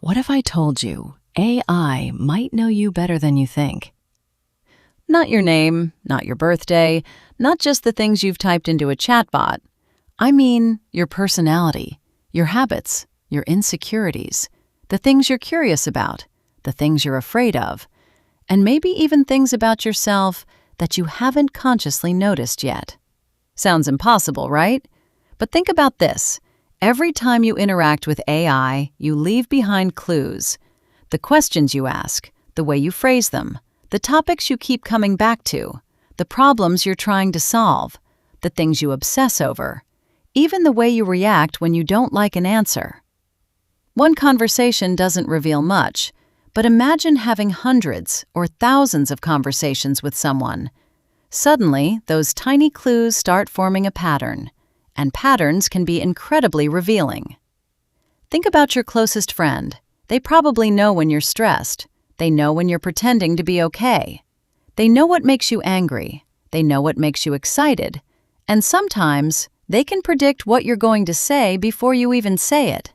What if I told you AI might know you better than you think? Not your name, not your birthday, not just the things you've typed into a chatbot. I mean your personality, your habits, your insecurities, the things you're curious about, the things you're afraid of, and maybe even things about yourself that you haven't consciously noticed yet. Sounds impossible, right? But think about this. Every time you interact with AI, you leave behind clues. The questions you ask, the way you phrase them, the topics you keep coming back to, the problems you're trying to solve, the things you obsess over, even the way you react when you don't like an answer. One conversation doesn't reveal much, but imagine having hundreds or thousands of conversations with someone. Suddenly, those tiny clues start forming a pattern. And patterns can be incredibly revealing. Think about your closest friend. They probably know when you're stressed. They know when you're pretending to be okay. They know what makes you angry. They know what makes you excited. And sometimes, they can predict what you're going to say before you even say it.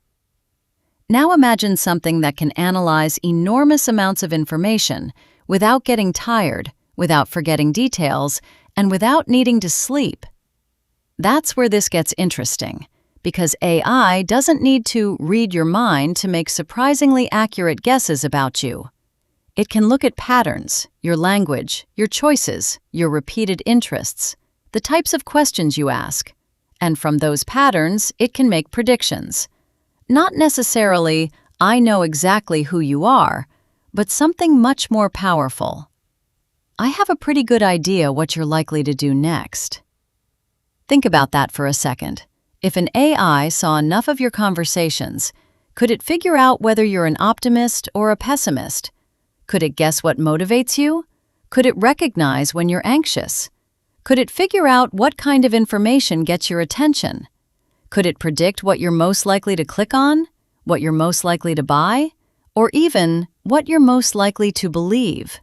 Now imagine something that can analyze enormous amounts of information without getting tired, without forgetting details, and without needing to sleep. That's where this gets interesting, because AI doesn't need to read your mind to make surprisingly accurate guesses about you. It can look at patterns, your language, your choices, your repeated interests, the types of questions you ask, and from those patterns, it can make predictions. Not necessarily, I know exactly who you are, but something much more powerful. I have a pretty good idea what you're likely to do next. Think about that for a second. If an AI saw enough of your conversations, could it figure out whether you're an optimist or a pessimist? Could it guess what motivates you? Could it recognize when you're anxious? Could it figure out what kind of information gets your attention? Could it predict what you're most likely to click on, what you're most likely to buy, or even what you're most likely to believe?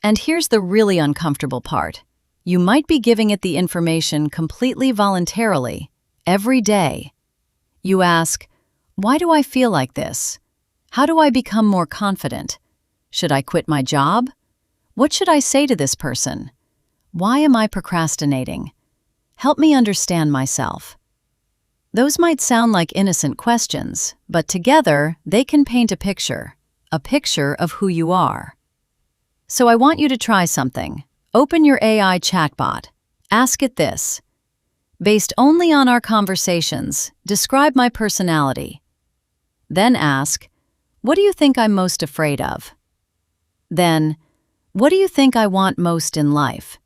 And here's the really uncomfortable part. You might be giving it the information completely voluntarily, every day. You ask, why do I feel like this? How do I become more confident? Should I quit my job? What should I say to this person? Why am I procrastinating? Help me understand myself. Those might sound like innocent questions, but together they can paint a picture of who you are. So I want you to try something. Open your AI chatbot. Ask it this. Based only on our conversations, describe my personality. Then ask, what do you think I'm most afraid of? Then, what do you think I want most in life?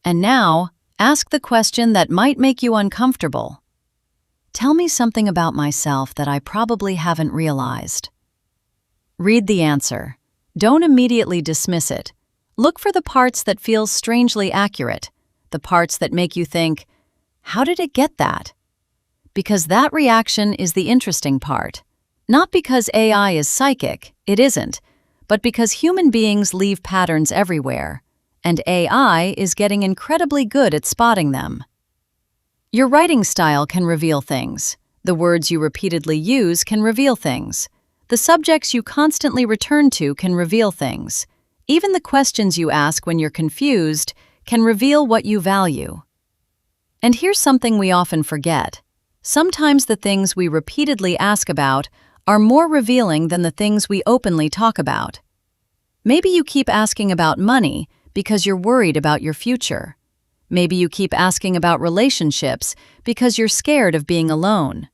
And now, ask the question that might make you uncomfortable. Tell me something about myself that I probably haven't realized. Read the answer. Don't immediately dismiss it. Look for the parts that feel strangely accurate, the parts that make you think, how did it get that? Because that reaction is the interesting part. Not because AI is psychic, it isn't, but because human beings leave patterns everywhere, and AI is getting incredibly good at spotting them. Your writing style can reveal things. The words you repeatedly use can reveal things. The subjects you constantly return to can reveal things. Even the questions you ask when you're confused can reveal what you value. And here's something we often forget. Sometimes the things we repeatedly ask about are more revealing than the things we openly talk about. Maybe you keep asking about money because you're worried about your future. Maybe you keep asking about relationships because you're scared of being alone.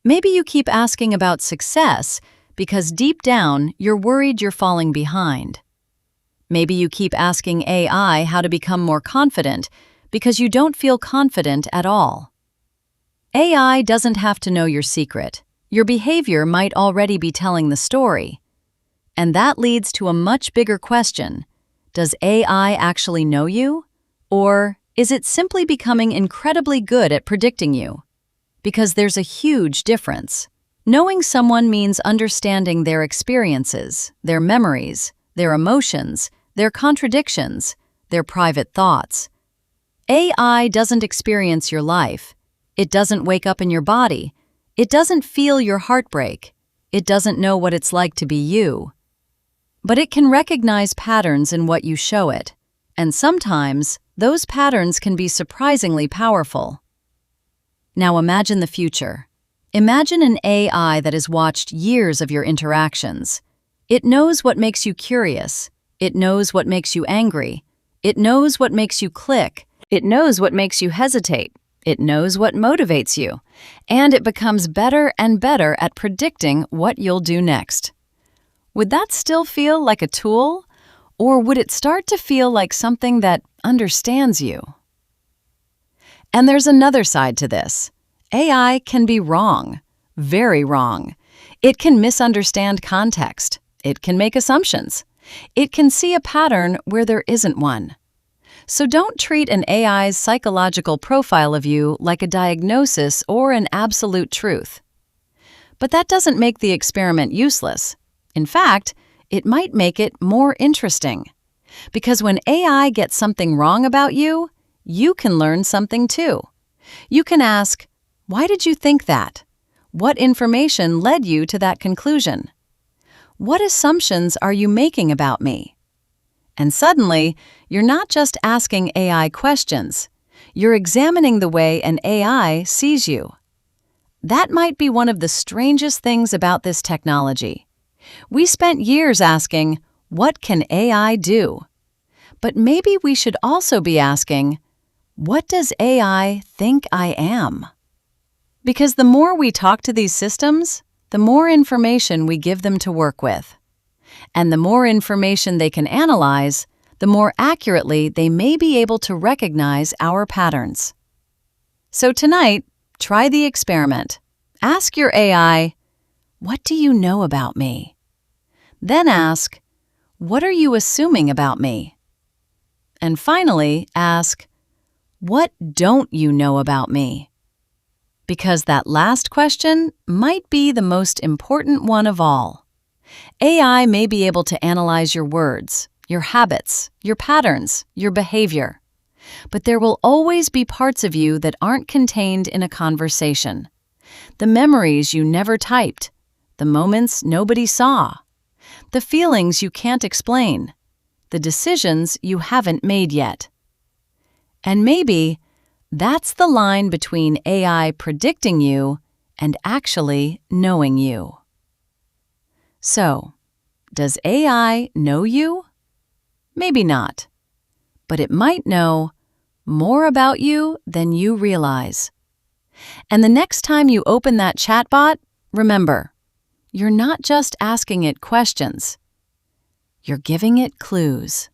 Maybe you keep asking about success because deep down you're worried you're falling behind. Maybe you keep asking AI how to become more confident because you don't feel confident at all. AI doesn't have to know your secret. Your behavior might already be telling the story. And that leads to a much bigger question. Does AI actually know you? Or is it simply becoming incredibly good at predicting you? Because there's a huge difference. Knowing someone means understanding their experiences, their memories, their emotions, their contradictions, their private thoughts. AI doesn't experience your life. It doesn't wake up in your body. It doesn't feel your heartbreak. It doesn't know what it's like to be you. But it can recognize patterns in what you show it, and sometimes those patterns can be surprisingly powerful. Now imagine the future. Imagine an AI that has watched years of your interactions. It knows what makes you curious. It knows what makes you angry. It knows what makes you click. It knows what makes you hesitate. It knows what motivates you. And it becomes better and better at predicting what you'll do next. Would that still feel like a tool? Or would it start to feel like something that understands you? And there's another side to this. AI can be wrong, very wrong. It can misunderstand context. It can make assumptions. It can see a pattern where there isn't one. So don't treat an AI's psychological profile of you like a diagnosis or an absolute truth. But that doesn't make the experiment useless. In fact, it might make it more interesting. Because when AI gets something wrong about you, you can learn something too. You can ask, why did you think that? What information led you to that conclusion? What assumptions are you making about me? And suddenly, you're not just asking AI questions. You're examining the way an AI sees you. That might be one of the strangest things about this technology. We spent years asking, what can AI do? But maybe we should also be asking, what does AI think I am? Because the more we talk to these systems, the more information we give them to work with. And the more information they can analyze, the more accurately they may be able to recognize our patterns. So tonight, try the experiment. Ask your AI, what do you know about me? Then ask, what are you assuming about me? And finally, ask, what don't you know about me? Because that last question might be the most important one of all. AI may be able to analyze your words, your habits, your patterns, your behavior. But there will always be parts of you that aren't contained in a conversation. The memories you never typed, the moments nobody saw, the feelings you can't explain, the decisions you haven't made yet. And maybe that's the line between AI predicting you and actually knowing you. So, does AI know you? Maybe not. But it might know more about you than you realize. And the next time you open that chatbot, remember, you're not just asking it questions. You're giving it clues.